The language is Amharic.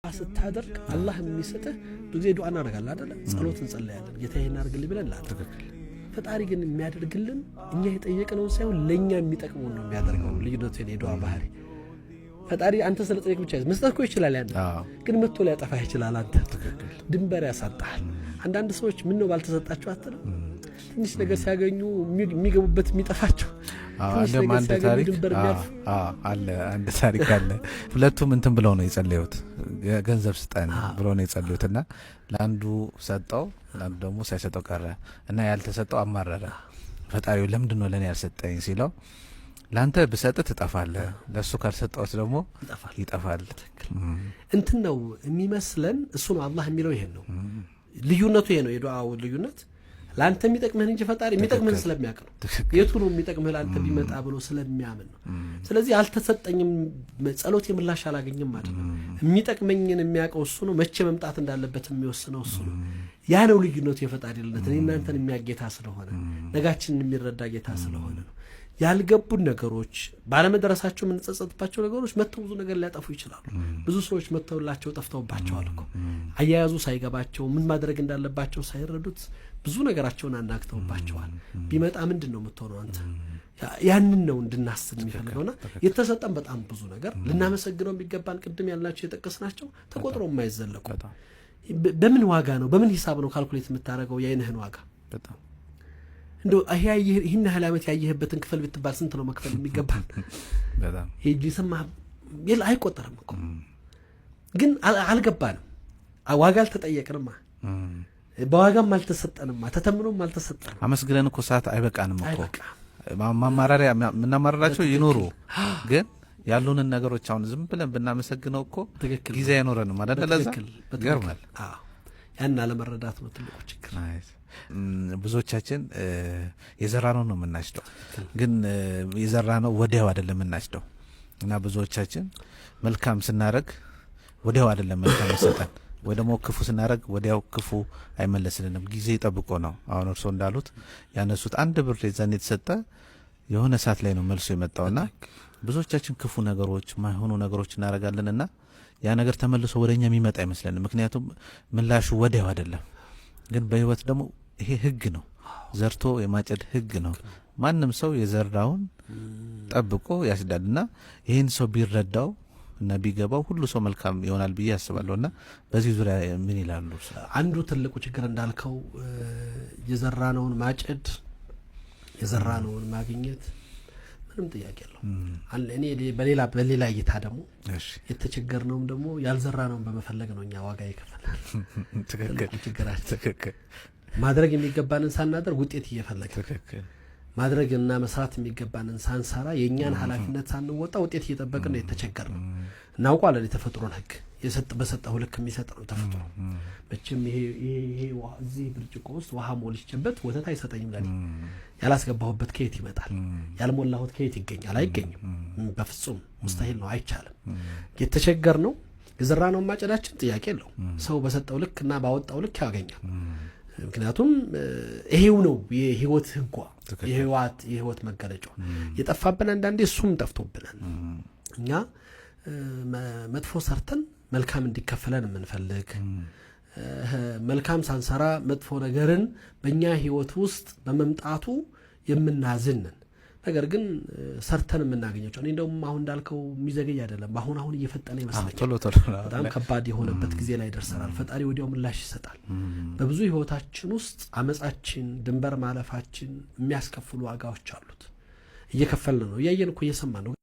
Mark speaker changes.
Speaker 1: ስታደርግ አላህ የሚሰጥህ ብዙ ዱዓ እናደርጋለን አይደል ጸሎት እንጸልያለን ጌታዬ እናርግልኝ ብለን ተከክል ፈጣሪ ግን የሚያደርግልን እኛ የጠየቅነው ሳይሆን ለኛ የሚጠቅመው ነው የሚያደርገው ልዩነቱ የዱዓ ባህሪ ፈጣሪ አንተ ስለጠየቅ ብቻ መስጠት እኮ ይችላል ያን ግን መጥቶ ሊያጠፋህ ይችላል አንተ ተከክል ድንበር ያሳጣል አንዳንድ ሰዎች ምን ነው ባልተሰጣቸው አትልም ትንሽ ነገር ሲያገኙ የሚገቡበት የሚጠፋቸው
Speaker 2: አንድ ታሪክ አለ አንድ ታሪክ አለ ሁለቱም እንትን ብለው ነው የጸለዩት ገንዘብ ስጠን ብለው ነው የጸለዩትና ለአንዱ ሰጠው ለአንዱ ደግሞ ሳይሰጠው ቀረ እና ያልተሰጠው አማረረ ፈጣሪው ለምንድን ነው ለኔ ያልሰጠኝ ሲለው ላንተ በሰጠ ትጠፋለህ ለሱ ካልሰጠውስ ደግሞ ይጠፋል
Speaker 1: እንትን ነው የሚመስለን እሱ ነው አላህ የሚለው ይሄን ነው ልዩነቱ ይሄ ነው የዱዓው ልዩነት ላንተ የሚጠቅምህን እንጂ ፈጣሪ የሚጠቅምህን ስለሚያውቅ ነው የቱ ነው የሚጠቅምህ ላንተ ቢመጣ ብሎ ስለሚያምን ነው ስለዚህ አልተሰጠኝም ጸሎት የምላሽ አላገኝም አይደለም የሚጠቅመኝን የሚያውቀው እሱ ነው መቼ መምጣት እንዳለበት የሚወስነው እሱ ነው ያ ነው ልዩነቱ የፈጣሪነት እኔ እናንተን የሚያጌታ ስለሆነ ነጋችንን የሚረዳ ጌታ ስለሆነ ነው ያልገቡን ነገሮች ባለመድረሳቸው ምን ተጸጸትባቸው ነገሮች መተው ብዙ ነገር ሊያጠፉ ይችላሉ ብዙ ሰዎች መተውላቸው ጠፍተውባቸዋል እኮ አያያዙ ሳይገባቸው ምን ማድረግ እንዳለባቸው ሳይረዱት ብዙ ነገራቸውን አናግተውባቸዋል ቢመጣ ምንድነው የምትሆነው አንተ ያንን ነው እንድናስብ የሚፈልገውና የተሰጠን በጣም ብዙ ነገር ልናመሰግነው የሚገባን ቅድም ያልናቸው የጠቀስናቸው ተቆጥሮ የማይዘለቁ በምን ዋጋ ነው በምን ሂሳብ ነው ካልኩሌት የምታረገው የአይንህን ዋጋ በጣም እንደው ይሄን ያህል ዓመት ያየህበትን ክፍል ብትባል ስንት ነው መክፈል የሚገባን
Speaker 2: በጣም
Speaker 1: ሄጂ ሰማ ይል አይቆጠርም እኮ ግን አልገባንም ዋጋ አልተጠየቅንም በዋጋም አልተሰጠንም ተተምኖም አልተሰጠንም
Speaker 2: አመስግነን እኮ ሰዓት አይበቃንም እኮ ማማራሪያ ምናማራራቸው ይኖሩ ግን ያሉንን ነገሮች አሁን ዝም ብለን ብናመሰግነው እኮ ጊዜ አይኖረንም ማለት ለዛ ገርማል
Speaker 1: ያን አለመረዳት ነው ትልቁ ችግር
Speaker 2: ብዙዎቻችን የዘራነው ነው የምናጭደው ግን የዘራነው ወዲያው አይደለም የምናጭደው እና ብዙዎቻችን መልካም ስናረግ ወዲያው አይደለም መልካም ይሰጣል ወይ ደግሞ ክፉ ስናረግ ወዲያው ክፉ አይመለስልንም ጊዜ ጠብቆ ነው አሁን እርሶ እንዳሉት ያነሱት አንድ ብር ለዛን የተሰጠ የሆነ ሰዓት ላይ ነው መልሶ የመጣውና ብዙዎቻችን ክፉ ነገሮች ማይሆኑ ነገሮች እናረጋለንና ያ ነገር ተመልሶ ወደኛ የሚመጣ አይመስልንም ምክንያቱም ምላሹ ወዲያው አይደለም ግን በህይወት ደግሞ ይሄ ህግ ነው ዘርቶ የማጨድ ህግ ነው ማንንም ሰው የዘራውን ጠብቆ ያስዳልና ይሄን ሰው ቢረዳው እና ቢገባው ሁሉ ሰው መልካም ይሆናል ብዬ አስባለሁና በዚህ ዙሪያ ምን ይላሉ
Speaker 1: አንዱ ትልቁ ችግር እንዳልከው የዘራነውን ማጨድ የዘራነውን ማግኘት ምንም ጥያቄ የለው እኔ በሌላ እይታ ደግሞ የተቸገርነውም ደግሞ ያልዘራነውን በመፈለግ ነው እኛ ዋጋ ይከፈላል ትክክል ማድረግ የሚገባንን ሳናደርግ ውጤት እየፈለግን ማድረግ እና መስራት የሚገባንን ሳንሰራ የኛን ኃላፊነት ሳንወጣ ውጤት እየጠበቅን ነው የተቸገርነው እናውቃለን የተፈጥሮን ህግ በሰጠው ልክ የሚሰጥ ነው ተፈጥሮ መቼም ይሄ እዚህ ብርጭቆ ውስጥ ውሃ ሞልቼበት ወተት አይሰጠኝም ለኔ ያላስገባሁበት ከየት ይመጣል ያልሞላሁት ከየት ይገኛል አይገኝም በፍጹም ሙስታሂል ነው አይቻልም የተቸገርነው የዘራነው ማጨዳችን ጥያቄ የለው ሰው በሰጠው ልክና ባወጣው ልክ ያገኛል ምክንያቱም ይሄው ነው የህይወት ህጓ የህይወት መገለጫው የጠፋብን አንዳንዴ እሱም ጠፍቶብናል እኛ መጥፎ ሰርተን መልካም እንዲከፈለን የምንፈልግ መልካም ሳንሰራ መጥፎ ነገርን በእኛ ህይወት ውስጥ በመምጣቱ የምናዝንን ነገር ግን ሰርተን የምናገኘው እኔ እንደውም አሁን እንዳልከው የሚዘገይ አይደለም አሁን እየፈጠነ ይመስላል በጣም ከባድ የሆነበት ጊዜ ላይ ደርሰናል ፈጣሪ ወዲያው ምላሽ ይሰጣል በብዙ ህይወታችን ውስጥ አመጻችን ድንበር ማለፋችን የሚያስከፍሉ ዋጋዎች አሉት እየከፈልን ነው ያየን እኮ እየሰማን ነው